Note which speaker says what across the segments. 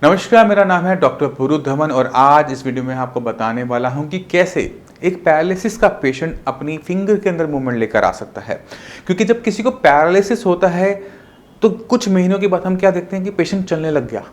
Speaker 1: नमस्कार, मेरा नाम है डॉक्टर पुरुष धवन और आज इस वीडियो में आपको बताने वाला हूं कि कैसे एक पैरालिसिस का पेशेंट अपनी फिंगर के अंदर मूवमेंट लेकर आ सकता है। क्योंकि जब किसी को पैरालिसिस होता है तो कुछ महीनों के बाद हम क्या देखते हैं कि पेशेंट चलने लग गया,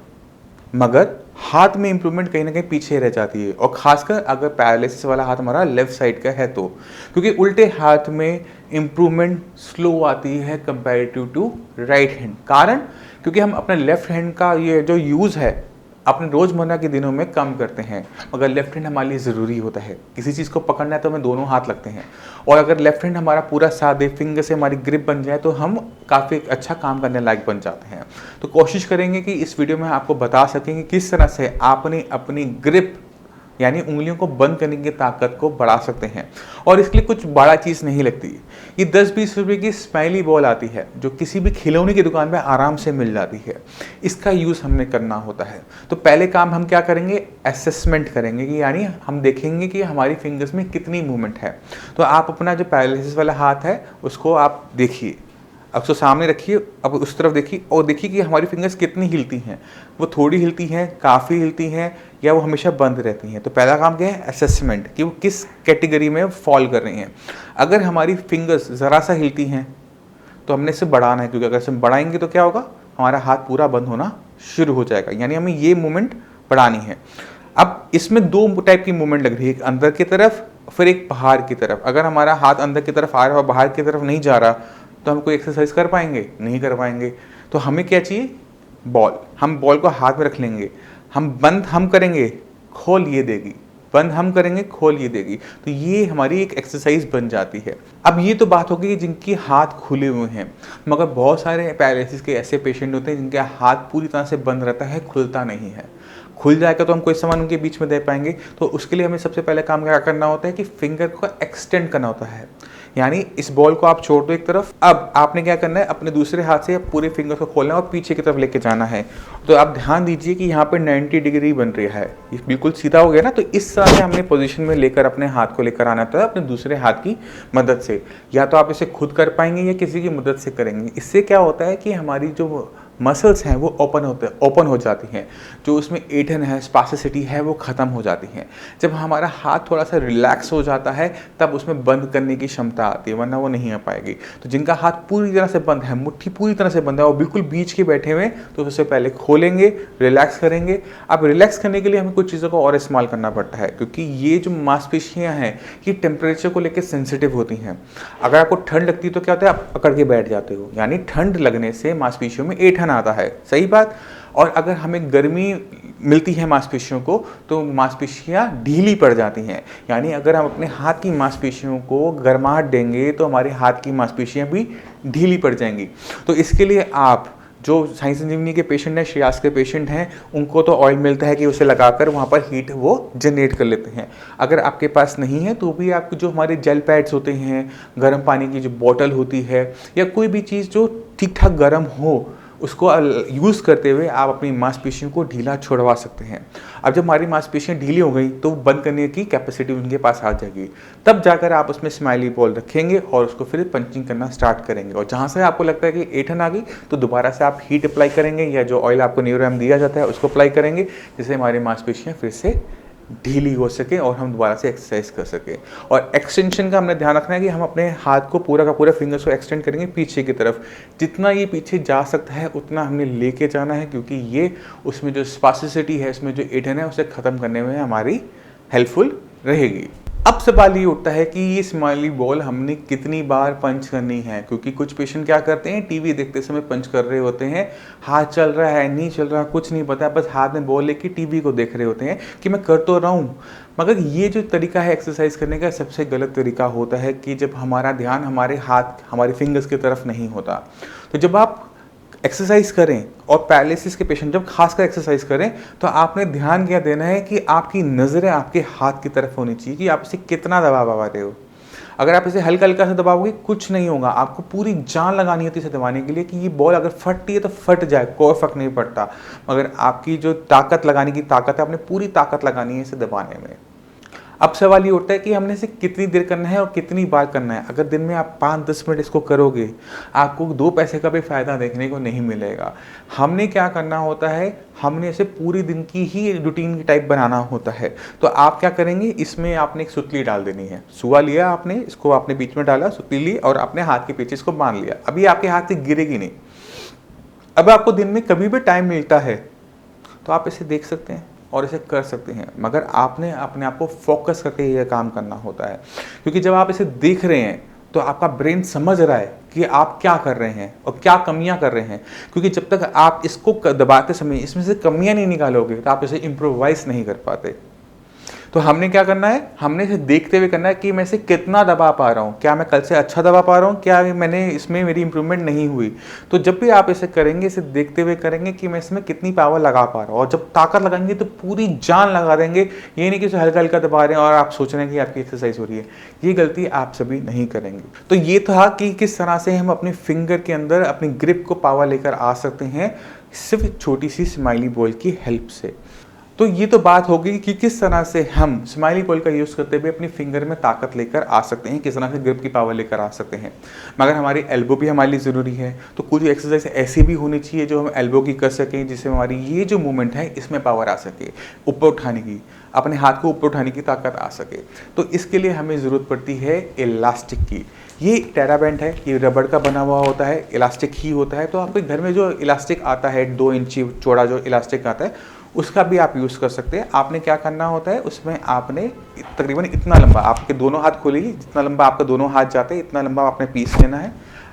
Speaker 1: मगर हाथ में इंप्रूवमेंट कहीं ना कहीं पीछे रह जाती है। और खासकर अगर पैरालिसिस वाला हाथ हमारा लेफ्ट साइड का है तो, क्योंकि उल्टे हाथ में इंप्रूवमेंट स्लो आती है कंपैरेटिव टू राइट हैंड। कारण क्योंकि हम अपने लेफ्ट हैंड का ये जो यूज़ है अपने रोज़मर्रा के दिनों में कम करते हैं, मगर लेफ्ट हैंड हमारे लिए ज़रूरी होता है। किसी चीज़ को पकड़ना है तो हमें दोनों हाथ लगते हैं, और अगर लेफ्ट हैंड हमारा पूरा साथ दे, फिंगर से हमारी ग्रिप बन जाए तो हम काफ़ी अच्छा काम करने लायक बन जाते हैं। तो कोशिश करेंगे कि इस वीडियो में आपको बता सकेंगे किस तरह से आपने अपनी ग्रिप यानी उंगलियों को बंद करने की ताकत को बढ़ा सकते हैं। और इसके लिए कुछ बड़ा चीज़ नहीं लगती। ये 10-20 रुपए की स्माइली बॉल आती है जो किसी भी खिलौने की दुकान में आराम से मिल जाती है। इसका यूज़ हमें करना होता है। तो पहले काम हम क्या करेंगे, असेसमेंट करेंगे कि यानी हम देखेंगे कि हमारी फिंगर्स में कितनी मूवमेंट है। तो आप अपना जो पैरालिसिस वाला हाथ है उसको आप देखिए, अब उसको सामने रखिए, अब उस तरफ देखिए और देखिए कि हमारी फिंगर्स कितनी हिलती हैं। वो थोड़ी हिलती हैं, काफ़ी हिलती हैं, या वो हमेशा बंद रहती हैं। तो पहला काम क्या है, असेसमेंट, कि वो किस कैटेगरी में फॉल कर रही हैं। अगर हमारी फिंगर्स ज़रा सा हिलती हैं तो हमने इसे बढ़ाना है, क्योंकि अगर इसे बढ़ाएंगे तो क्या होगा, हमारा हाथ पूरा बंद होना शुरू हो जाएगा। यानी हमें ये मूवमेंट बढ़ानी है। अब इसमें दो टाइप की मूवमेंट लग रही है, एक अंदर की तरफ, फिर एक बाहर की तरफ। अगर हमारा हाथ अंदर की तरफ आ रहा है और बाहर की तरफ नहीं जा रहा तो हम कोई एक्सरसाइज कर पाएंगे? नहीं कर पाएंगे। तो हमें क्या चाहिए, बॉल। हम बॉल को हाथ में रख लेंगे, हम बंद हम करेंगे, खोल ये देगी, बंद हम करेंगे, खोल ये देगी। तो ये हमारी एक एक्सरसाइज बन जाती है। अब ये तो बात होगी जिनकी हाथ खुले हुए हैं, मगर बहुत सारे पैरालिसिस के ऐसे पेशेंट होते हैं जिनके हाथ पूरी तरह से बंद रहता है, खुलता नहीं है। खुल जाएगा तो हम कोई सामान उनके बीच में दे पाएंगे। तो उसके लिए हमें सबसे पहले काम क्या करना होता है कि फिंगर को एक्सटेंड करना होता है। यानी इस बॉल को आप छोड़ दो एक तरफ, अब आपने क्या करना है, अपने दूसरे हाथ से पूरे फिंगर को खोलना है और पीछे की तरफ लेके जाना है। तो आप ध्यान दीजिए कि यहाँ पर 90 डिग्री बन रहा है, ये बिल्कुल सीधा हो गया ना। तो इस तरह से हमने पोजीशन में लेकर अपने हाथ को लेकर आना था अपने दूसरे हाथ की मदद से। या तो आप इसे खुद कर पाएंगे या किसी की मदद से करेंगे। इससे क्या होता है कि हमारी जो मसल्स हैं वो ओपन हो जाती हैं, जो उसमें ऐंठन है, स्पास्टिसिटी है, वो ख़त्म हो जाती हैं। जब हमारा हाथ थोड़ा सा रिलैक्स हो जाता है तब उसमें बंद करने की क्षमता आती है, वरना वो नहीं आ पाएगी। तो जिनका हाथ पूरी तरह से बंद है, मुट्ठी पूरी तरह से बंद है और बिल्कुल बीच के बैठे हुए, तो उससे पहले खोलेंगे, रिलैक्स करेंगे। अब रिलैक्स करने के लिए हमें कुछ चीज़ों को और इस्तेमाल करना पड़ता है, क्योंकि ये जो मांसपेशियाँ हैं ये टेम्परेचर को लेकर सेंसिटिव होती हैं। अगर आपको ठंड लगती है तो क्या होता है, आप पकड़ के बैठ जाते हो, यानी ठंड लगने से मांसपेशियों में ऐंठन आता है, सही बात। और अगर हमें गर्मी मिलती है मांसपेशियों को तो मांसपेशियां ढीली पड़ जाती हैं। यानी अगर हम अपने हाथ की मांसपेशियों को गर्माहट देंगे तो हमारे हाथ की मांसपेशियां भी ढीली पड़ जाएंगी। तो इसके लिए आप जो साई संजीवनी के पेशेंट हैं, श्रेयास के पेशेंट हैं, उनको तो ऑयल मिलता है कि उसे लगाकर वहाँ पर हीट वो जनरेट कर लेते हैं। अगर आपके पास नहीं है तो भी आप जो हमारे जेल पैड्स होते हैं, गर्म पानी की जो बोतल होती है, या कोई भी चीज़ जो ठीक ठाक गर्म हो, उसको यूज़ करते हुए आप अपनी मांसपेशियों को ढीला छुड़वा सकते हैं। अब जब हमारी मांसपेशियाँ ढीली हो गई तो बंद करने की कैपेसिटी उनके पास आ जाएगी। तब जाकर आप उसमें स्माइली बॉल रखेंगे और उसको फिर पंचिंग करना स्टार्ट करेंगे। और जहाँ से आपको लगता है कि ऐंठन आ गई तो दोबारा से आप हीट अप्लाई करेंगे, या जो ऑयल आपको न्यूरोएम दिया जाता है उसको अप्लाई करेंगे, जिससे हमारी मांसपेशियाँ फिर से ढीली हो सके और हम दोबारा से एक्सरसाइज कर सके। और एक्सटेंशन का हमने ध्यान रखना है कि हम अपने हाथ को पूरा का पूरा फिंगर्स को एक्सटेंड करेंगे पीछे की तरफ। जितना ये पीछे जा सकता है उतना हमने लेके जाना है, क्योंकि ये उसमें जो स्पास्टिसिटी है, उसमें जो ऐंठन है, उसे ख़त्म करने में हमारी हेल्पफुल रहेगी। अब सवाल ये उठता है कि ये स्माइली बॉल हमने कितनी बार पंच करनी है, क्योंकि कुछ पेशेंट क्या करते हैं, टीवी देखते समय पंच कर रहे होते हैं, हाथ चल रहा है नहीं चल रहा कुछ नहीं पता, बस हाथ में बॉल लेके टीवी को देख रहे होते हैं कि मैं कर तो रहा हूँ। मगर ये जो तरीका है एक्सरसाइज करने का, सबसे गलत तरीका होता है कि जब हमारा ध्यान हमारे हाथ, हमारे फिंगर्स की तरफ नहीं होता। तो जब आप एक्सरसाइज करें, और पैरालिसिस के पेशेंट जब खासकर एक्सरसाइज करें, तो आपने ध्यान क्या देना है कि आपकी नज़रें आपके हाथ की तरफ होनी चाहिए कि आप इसे कितना दबा रहे हो। अगर आप इसे हल्का हल्का से दबाओगे कुछ नहीं होगा, आपको पूरी जान लगानी होती है इसे दबाने के लिए कि ये बॉल अगर फटती है तो फट जाए, कोई फर्क नहीं पड़ता। मगर आपकी जो ताकत लगाने की ताकत है, आपने पूरी ताकत लगानी है इसे दबाने में। अब सवाल ये उठता है कि हमने इसे कितनी देर करना है और कितनी बार करना है। अगर दिन में आप 5-10 मिनट इसको करोगे, आपको 2 पैसे का भी फ़ायदा देखने को नहीं मिलेगा। हमने क्या करना होता है, हमने इसे पूरी दिन की ही रूटीन की टाइप बनाना होता है। तो आप क्या करेंगे, इसमें आपने एक सुतली डाल देनी है। सुआ लिया आपने, इसको आपने बीच में डाला, सुतली ली और अपने हाथ के पीछे इसको बांध लिया। अभी आपके हाथ से गिरेगी नहीं। अब आपको दिन में कभी भी टाइम मिलता है तो आप इसे देख सकते हैं और इसे कर सकते हैं, मगर आपने अपने आप को फोकस करके यह काम करना होता है। क्योंकि जब आप इसे देख रहे हैं तो आपका ब्रेन समझ रहा है कि आप क्या कर रहे हैं और क्या कमियां कर रहे हैं। क्योंकि जब तक आप इसको दबाते समय इसमें से कमियां नहीं निकालोगे तो आप इसे इम्प्रोवाइज नहीं कर पाते। तो हमने क्या करना है, हमने इसे देखते हुए करना है कि मैं इसे कितना दबा पा रहा हूँ, क्या मैं कल से अच्छा दबा पा रहा हूँ, क्या मैंने इसमें मेरी इंप्रूवमेंट नहीं हुई। तो जब भी आप इसे करेंगे, इसे देखते हुए करेंगे कि मैं इसमें कितनी पावर लगा पा रहा हूँ, और जब ताकत लगाएंगे तो पूरी जान लगा देंगे। ये नहीं कि इसे हल्का हल्का दबा रहे हैं और आप सोच रहे हैं कि आपकी एक्सरसाइज हो रही है। ये गलती आप सभी नहीं करेंगे। तो ये था कि किस तरह से हम अपने फिंगर के अंदर अपनी ग्रिप को पावर लेकर आ सकते हैं सिर्फ छोटी सी स्माइली बॉल की हेल्प से। तो ये तो बात होगी कि किस तरह से हम स्माइली बॉल का यूज़ करते हुए अपनी फिंगर में ताकत लेकर आ सकते हैं, किस तरह से ग्रिप की पावर लेकर आ सकते हैं। मगर हमारी एल्बो भी हमारे लिए ज़रूरी है। तो कुछ एक्सरसाइज ऐसी भी होनी चाहिए जो हम एल्बो की कर सकें, जिससे हमारी ये जो मूवमेंट है इसमें पावर आ सके, ऊपर उठाने की, अपने हाथ को ऊपर उठाने की ताकत आ सके। तो इसके लिए हमें ज़रूरत पड़ती है इलास्टिक की। ये टेराबैंड है, ये रबड़ का बना हुआ होता है, इलास्टिक ही होता है। तो आपके घर में जो इलास्टिक आता है 2 इंची चौड़ा जो इलास्टिक आता है, उसका भी आप यूज़ कर सकते हैं। आपने क्या करना होता है, उसमें आपने तकरीबन इतना लंबा, आपके दोनों हाथ खोलेगी, जितना लंबा आपका दोनों हाथ जाते हैं इतना लंबा आपने पीस लेना है।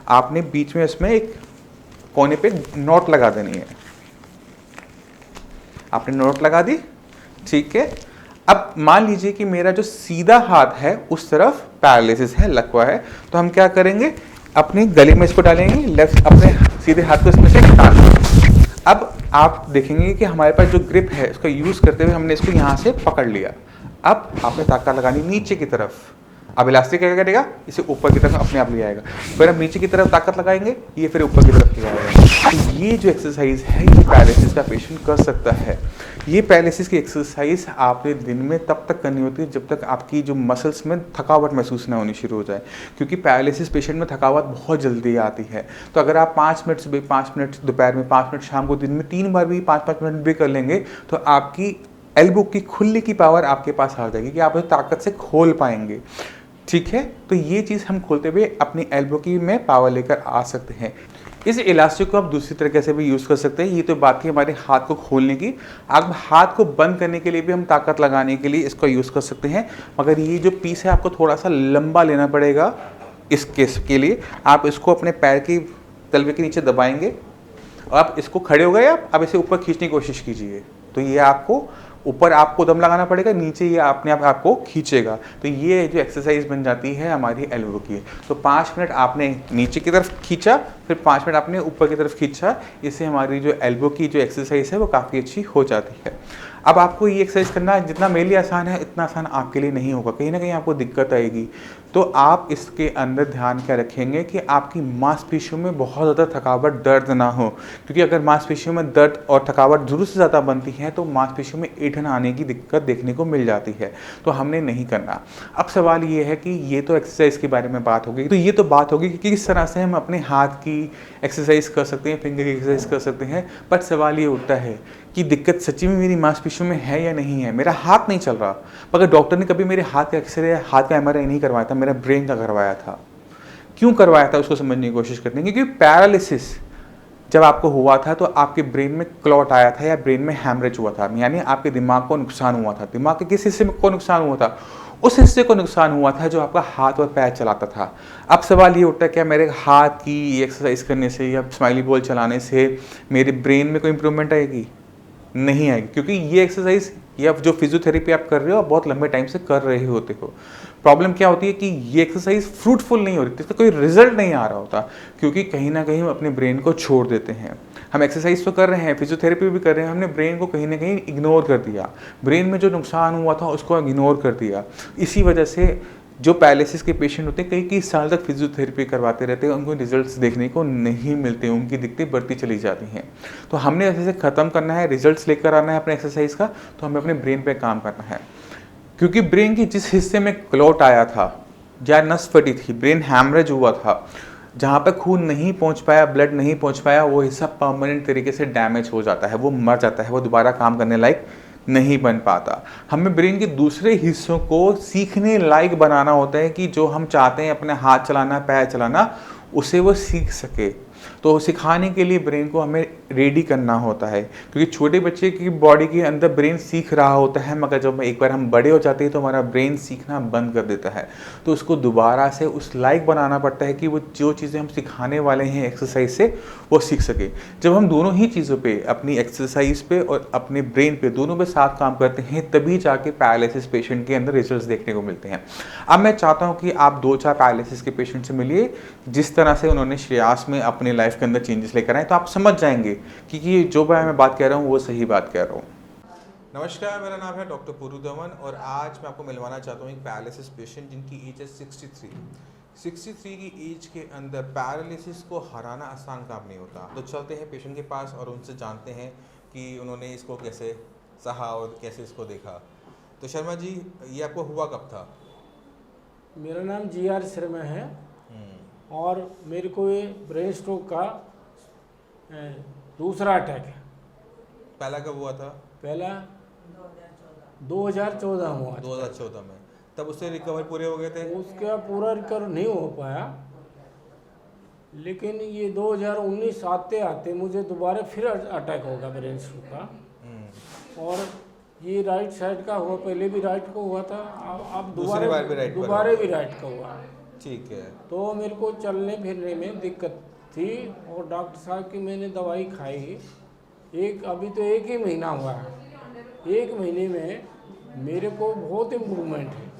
Speaker 1: आपने बीच में इसमें एक कोने पे नॉट लगा देनी है। आपने नॉट लगा दी, ठीक है। अब मान लीजिए कि मेरा जो सीधा हाथ है उस तरफ पैरालिसिस है, लकवा है। तो हम क्या करेंगे, अपने गले में इसको डालेंगे, लेफ्ट अपने सीधे हाथ को इसमें से निकाल। अब आप देखेंगे कि हमारे पास जो ग्रिप है उसका यूज़ करते हुए हमने इसको यहाँ से पकड़ लिया। अब आपने ताकत लगानी नीचे की तरफ। अब इलास्टिक क्या करेगा, इसे ऊपर की तरफ अपने आप ले आएगा। फिर हम नीचे की तरफ ताकत लगाएंगे, ये फिर ऊपर की तरफ ले आएगा। तो ये जो एक्सरसाइज है ये पैरालिसिस का पेशेंट कर सकता है। ये पैरालिसिस की एक्सरसाइज आपने दिन में तब तक करनी होती है जब तक आपकी जो मसल्स में थकावट महसूस ना होनी शुरू हो जाए। क्योंकि पैरालिसिस पेशेंट में थकावट बहुत जल्दी आती है। तो अगर आप 5 मिनट सुबह, 5 मिनट दोपहर में, 5 मिनट शाम को, दिन में 3 बार भी 5-5 मिनट भी कर लेंगे तो आपकी एल्बो की खुलने की पावर आपके पास आ जाएगी कि आप उसे ताकत से खोल पाएंगे। ठीक है, तो ये चीज़ हम खोलते हुए अपनी एल्बो की में पावर लेकर आ सकते हैं। इस इलास्टिक को आप दूसरी तरीके से भी यूज़ कर सकते हैं। ये तो बात थी हमारे हाथ को खोलने की। आप हाथ को बंद करने के लिए भी हम ताकत लगाने के लिए इसको यूज़ कर सकते हैं। मगर ये जो पीस है आपको थोड़ा सा लंबा लेना पड़ेगा। इस केस के लिए आप इसको अपने पैर की तलवे के नीचे दबाएंगे और आप इसको खड़े हो गए, आप इसे ऊपर खींचने की कोशिश कीजिए। तो ये आपको ऊपर आपको दम लगाना पड़ेगा, नीचे ये अपने आप आपको खींचेगा। तो ये जो एक्सरसाइज बन जाती है हमारी एल्बो की। तो 5 मिनट आपने नीचे की तरफ खींचा, फिर 5 मिनट आपने ऊपर की तरफ खींचा। इससे हमारी जो एल्बो की जो एक्सरसाइज है वो काफ़ी अच्छी हो जाती है। अब आपको ये एक्सरसाइज करना जितना मेरे लिए आसान है इतना आसान आपके लिए नहीं होगा, कहीं ना कहीं आपको दिक्कत आएगी। तो आप इसके अंदर ध्यान क्या रखेंगे कि आपकी मांसपेशियों में बहुत ज़्यादा थकावट, दर्द ना हो। क्योंकि अगर मांसपेशियों में दर्द और थकावट ज़रूरत से ज़्यादा बनती है तो मांसपेशियों में ऐंठन आने की दिक्कत देखने को मिल जाती है। तो हमने नहीं करना। अब सवाल ये है कि ये तो एक्सरसाइज के बारे में बात होगी, तो ये तो बात होगी कि किस तरह से हम अपने हाथ की एक्सरसाइज कर सकते हैं, फिंगर की एक्सरसाइज कर सकते हैं। पर सवाल ये उठता है कि दिक्कत सच्ची में मेरी मांसपेशियों में है या नहीं है। मेरा हाथ नहीं चल रहा, मगर डॉक्टर ने कभी मेरे हाथ का एक्सरे, हाथ का MRI नहीं करवाया था, मेरा ब्रेन का करवाया था। क्यों करवाया था उसको समझने की कोशिश करते हैं। क्योंकि पैरालिसिस जब आपको हुआ था तो आपके ब्रेन में क्लॉट आया था या ब्रेन में हैमरेज हुआ था, यानी आपके दिमाग को नुकसान हुआ था। दिमाग के किस हिस्से को नुकसान हुआ था? उस हिस्से को नुकसान हुआ था जो आपका हाथ और पैर चलाता था। अब सवाल ये उठता है, क्या मेरे हाथ की एक्सरसाइज करने से या स्माइली बॉल चलाने से मेरे ब्रेन में कोई इंप्रूवमेंट आएगी? नहीं आएगी। क्योंकि ये एक्सरसाइज या जो फिजियोथेरेपी आप कर रहे हो आप बहुत लंबे टाइम से कर रहे होते हो। प्रॉब्लम क्या होती है कि ये एक्सरसाइज फ्रूटफुल नहीं हो रही, इसका कोई रिजल्ट नहीं आ रहा होता। क्योंकि कहीं ना कहीं हम अपने ब्रेन को छोड़ देते हैं। हम एक्सरसाइज तो कर रहे हैं, फिजियोथेरेपी भी कर रहे हैं, हमने ब्रेन को कहीं ना कहीं इग्नोर कर दिया। ब्रेन में जो नुकसान हुआ था उसको इग्नोर कर दिया। इसी वजह से जो पैरालिसिस के पेशेंट होते हैं कई कई साल तक फिजियोथेरेपी करवाते रहते हैं, उनको रिजल्ट्स देखने को नहीं मिलते, उनकी दिक्कतें बढ़ती चली जाती हैं। तो हमने ऐसे ख़त्म करना है, रिजल्ट्स लेकर आना है अपने एक्सरसाइज का, तो हमें अपने ब्रेन पे काम करना है। क्योंकि ब्रेन के जिस हिस्से में क्लॉट आया था या नस फटी थी, ब्रेन हैमरेज हुआ था, जहाँ पे खून नहीं पहुँच पाया, ब्लड नहीं पहुँच पाया, वो हिस्सा परमानेंट तरीके से डैमेज हो जाता है, वो मर जाता है, वो दोबारा काम करने लायक नहीं बन पाता। हमें ब्रेन के दूसरे हिस्सों को सीखने लायक बनाना होता है कि जो हम चाहते हैं अपने हाथ चलाना, पैर चलाना, उसे वो सीख सके। तो सिखाने के लिए ब्रेन को हमें रेडी करना होता है, क्योंकि छोटे बच्चे की बॉडी के अंदर ब्रेन सीख रहा होता है, मगर जब एक बार हम बड़े हो जाते हैं तो हमारा ब्रेन सीखना बंद कर देता है। तो उसको दोबारा से उस लायक बनाना पड़ता है कि वो जो चीज़ें हम सिखाने वाले हैं एक्सरसाइज से, वो सीख सके। जब हम दोनों ही चीज़ों पे, अपनी एक्सरसाइज पे और अपने ब्रेन पे, दोनों पे साथ काम करते हैं, तभी जाके पैरालिसिस पेशेंट के अंदर रिजल्ट देखने को मिलते हैं। अब मैं चाहता हूँ कि आप 2-4 पैरालिसिस के पेशेंट से मिलिए, जिस तरह से उन्होंने श्रेयास में अपने लाइफ के अंदर चेंजेस लेकर आए, तो आप समझ जाएंगे कि जो मैं बात कह रहा हूँ वो सही बात कह रहा हूँ। नमस्कार, मेरा नाम है डॉक्टर पुरु धवन और आज मैं आपको मिलवाना चाहता हूँ एक पैरालिसिस पेशेंट जिनकी एज है 63 की एज के अंदर पैरालिसिस को हराना आसान काम नहीं होता। तो चलते हैं पेशेंट के पास और उनसे जानते हैं कि उन्होंने इसको कैसे सहा और कैसे इसको देखा। तो शर्मा जी, ये आपको हुआ कब था?
Speaker 2: मेरा नाम GR शर्मा है और मेरे को ये ब्रेन स्ट्रोक का दूसरा अटैक है।
Speaker 1: पहला कब हुआ था?
Speaker 2: पहला 2014 हुआ था।
Speaker 1: 2014 में। तब उससे रिकवर पूरे हो गए थे?
Speaker 2: उसका पूरा रिकवर नहीं हो पाया, लेकिन ये 2019 आते आते मुझे दोबारा फिर अटैक होगा ब्रेन स्ट्रोक का। और ये राइट साइड का हुआ, पहले भी राइट को हुआ था, अब दोबारा भी राइट का हुआ।
Speaker 1: ठीक है।
Speaker 2: तो मेरे को चलने फिरने में दिक्कत थी और डॉक्टर साहब की मैंने दवाई खाई। अभी तो 1 ही महीना हुआ है, 1 महीने में मेरे को बहुत इम्प्रूवमेंट है।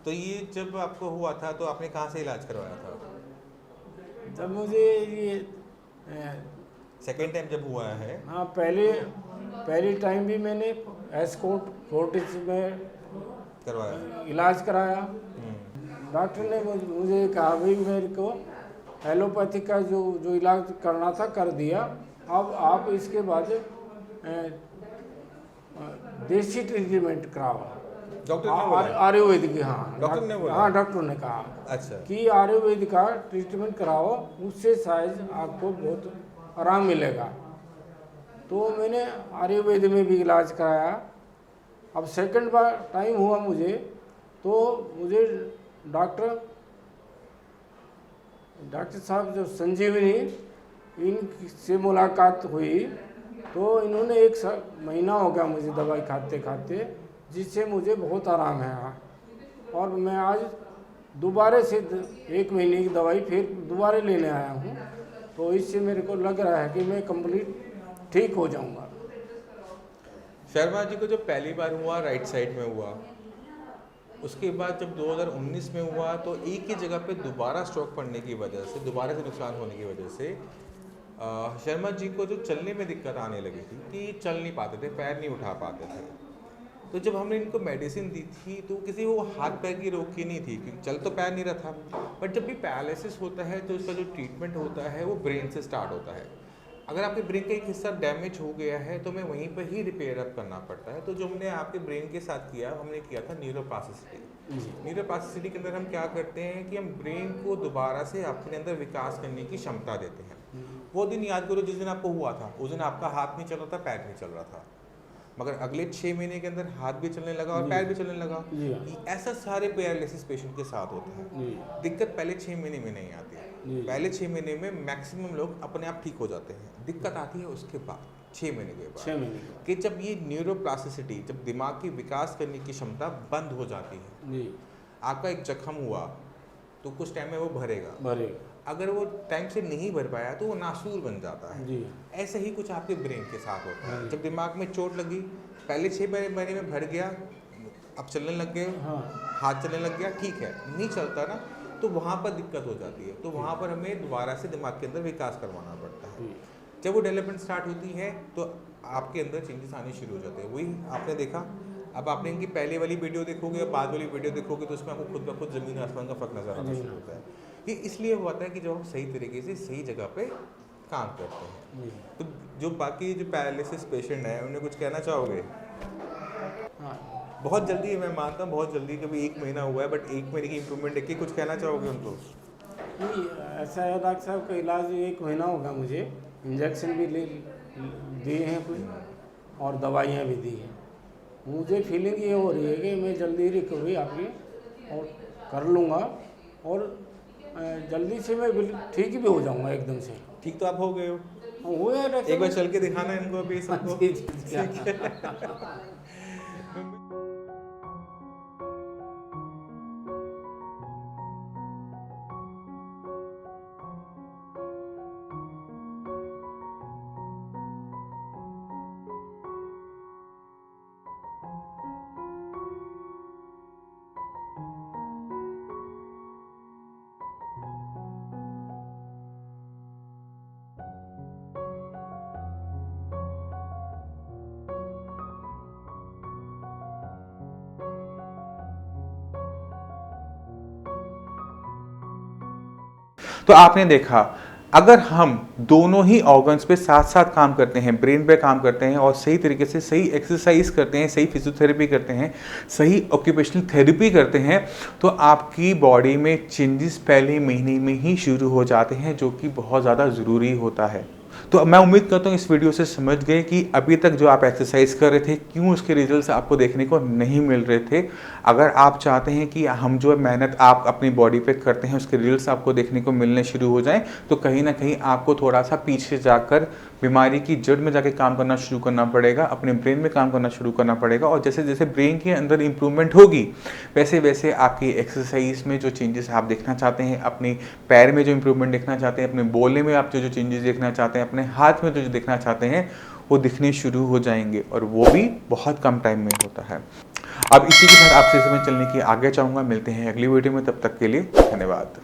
Speaker 1: तो ये जब आपको हुआ था तो आपने कहाँ से इलाज करवाया था?
Speaker 2: तब मुझे ये
Speaker 1: सेकेंड टाइम जब हुआ है?
Speaker 2: हाँ, पहली टाइम भी मैंने एस्कॉर्ट फोर्टिस में
Speaker 1: करवाया,
Speaker 2: इलाज कराया। डॉक्टर ने मुझे कहा भाई मेरे को एलोपैथी का जो इलाज करना था कर दिया, अब आप इसके बाद देसी ट्रीटमेंट कराओ।
Speaker 1: डॉक्टर ने बोला?
Speaker 2: आयुर्वेदिक। हाँ,
Speaker 1: डॉक्टर ने बोला?
Speaker 2: हाँ, डॉक्टर ने कहा
Speaker 1: अच्छा
Speaker 2: कि आयुर्वेदिक का ट्रीटमेंट कराओ, उससे शायद आपको बहुत आराम मिलेगा। तो मैंने आयुर्वेद में भी इलाज कराया। अब सेकंड बार टाइम हुआ मुझे, तो मुझे डॉक्टर साहब जो संजीवनी, इनसे मुलाकात हुई, तो इन्होंने 1 महीना हो गया मुझे दवाई खाते खाते, जिससे मुझे बहुत आराम है। और मैं आज दोबारा से 1 महीने की दवाई फिर दोबारा लेने आया हूँ, तो इससे मेरे को लग रहा है कि मैं कंप्लीट ठीक हो जाऊँगा।
Speaker 1: शर्मा जी को जब पहली बार हुआ राइट साइड में हुआ, उसके बाद जब 2019 में हुआ तो एक ही जगह पे दोबारा स्ट्रोक पड़ने की वजह से, दोबारा से नुकसान होने की वजह से शर्मा जी को जो चलने में दिक्कत आने लगी थी कि चल नहीं पाते थे, पैर नहीं उठा पाते थे। तो जब हमने इनको मेडिसिन दी थी तो किसी वो हाथ पैर की रोक की नहीं थी, क्योंकि चल तो पैर नहीं रहा था। बट जब भी पैरालिसिस होता है तो उसका जो ट्रीटमेंट होता है वो ब्रेन से स्टार्ट होता है। अगर आपके ब्रेन का एक हिस्सा डैमेज हो गया है तो हमें वहीं पर ही रिपेयर अप करना पड़ता है। तो जो हमने आपके ब्रेन के साथ किया, हमने किया था न्यूरोप्लास्टिसिटी। न्यूरोप्लास्टिसिटी के अंदर हम क्या करते हैं कि हम ब्रेन को दोबारा से आपके अंदर विकास करने की क्षमता देते हैं। वो दिन याद करो जिस दिन आपको हुआ था, उस दिन आपका हाथ नहीं चल रहा था, पैर नहीं चल रहा था, मगर अगले 6 महीने के अंदर हाथ भी चलने लगा और पैर भी चलने लगा। ऐसा सारे पैरालिसिस पेशेंट के साथ होता है। दिक्कत पहले 6 महीने में नहीं आती है, पहले 6 महीने में मैक्सिमम लोग अपने आप ठीक हो जाते हैं। दिक्कत आती है उसके बाद 6 महीने के बाद,
Speaker 2: 6 महीने
Speaker 1: कि जब ये न्यूरोप्लास्टिसिटी, जब दिमाग की विकास करने की क्षमता बंद हो जाती है। आपका एक जख्म हुआ तो कुछ टाइम में वो भरेगा, अगर वो टाइम से नहीं भर पाया तो वो नासूर बन जाता है। ऐसे ही कुछ आपके ब्रेन के साथ होता है। जब दिमाग में चोट लगी, पहले 6 महीने में भर गया, अब चलने लग गए, हाथ चलने लग गया, ठीक है, नहीं चलता ना, तो वहाँ पर दिक्कत हो जाती है। तो वहाँ पर हमें दोबारा से दिमाग के अंदर विकास करवाना पड़ता है। जब वो डेवलपमेंट स्टार्ट होती है तो आपके अंदर चेंजेस आने शुरू हो जाते हैं। वही आपने देखा। अब आपने इनकी पहले वाली वीडियो देखोगे और बाद वाली वीडियो देखोगे तो उसमें आपको खुद ब खुद ज़मीन आसमान का फ़र्क नज़र आना शुरू होता है। ये इसलिए होता है कि जब हम सही तरीके से सही जगह पे काम करते हैं। तो जो बाकी जो पैरालिसिस पेशेंट हैं उन्हें कुछ कहना चाहोगे?
Speaker 2: हाँ,
Speaker 1: बहुत जल्दी, मैं मानता हूँ बहुत जल्दी, कभी 1 महीना हुआ है, बट 1 महीने की इम्प्रूवमेंट देख के कुछ कहना चाहोगे उनको?
Speaker 2: नहीं, ऐसा है डॉक्टर साहब का इलाज 1 महीना होगा मुझे, इंजेक्शन भी ले दिए हैं कुछ और दवाइयाँ भी दी हैं। मुझे फीलिंग ये हो रही है कि मैं जल्दी रिकवरी आपकी और कर लूँगा और जल्दी से मैं ठीक भी हो जाऊँगा एकदम से।
Speaker 1: ठीक तो आप हो गए हो,
Speaker 2: हुए हैं डॉक्टर
Speaker 1: एक बार चल के दिखाना है इनको अभी सबको।
Speaker 2: जी, जी, जी।
Speaker 1: ठीक है। तो आपने देखा, अगर हम दोनों ही ऑर्गन्स पे साथ साथ काम करते हैं, ब्रेन पे काम करते हैं और सही तरीके से सही एक्सरसाइज करते हैं, सही फिजियोथेरेपी करते हैं, सही ऑक्यूपेशनल थेरेपी करते हैं, तो आपकी बॉडी में चेंजेस पहले महीने में ही शुरू हो जाते हैं, जो कि बहुत ज़्यादा ज़रूरी होता है। तो मैं उम्मीद करता हूँ इस वीडियो से समझ गए कि अभी तक जो आप एक्सरसाइज कर रहे थे, क्यों उसके रिजल्ट्स आपको देखने को नहीं मिल रहे थे। अगर आप चाहते हैं कि हम जो मेहनत आप अपनी बॉडी पे करते हैं उसके रिजल्ट्स आपको देखने को मिलने शुरू हो जाएं, तो कहीं ना कहीं आपको थोड़ा सा पीछे जाकर बीमारी की जड़ में जाके काम करना शुरू करना पड़ेगा, अपने ब्रेन में काम करना शुरू करना पड़ेगा। और जैसे जैसे ब्रेन के अंदर इंप्रूवमेंट होगी, वैसे वैसे आपकी एक्सरसाइज में जो चेंजेस आप देखना चाहते हैं, अपने पैर में जो इंप्रूवमेंट देखना चाहते हैं, अपने बोलने में आप जो चेंजेस देखना चाहते हैं, अपने हाथ में जो देखना चाहते हैं, वो दिखने शुरू हो जाएंगे। और वो भी बहुत कम टाइम में होता है। अब इसी के साथ आपसे समय चलने की आगे चाहूँगा। मिलते हैं अगली वीडियो में, तब तक के लिए धन्यवाद।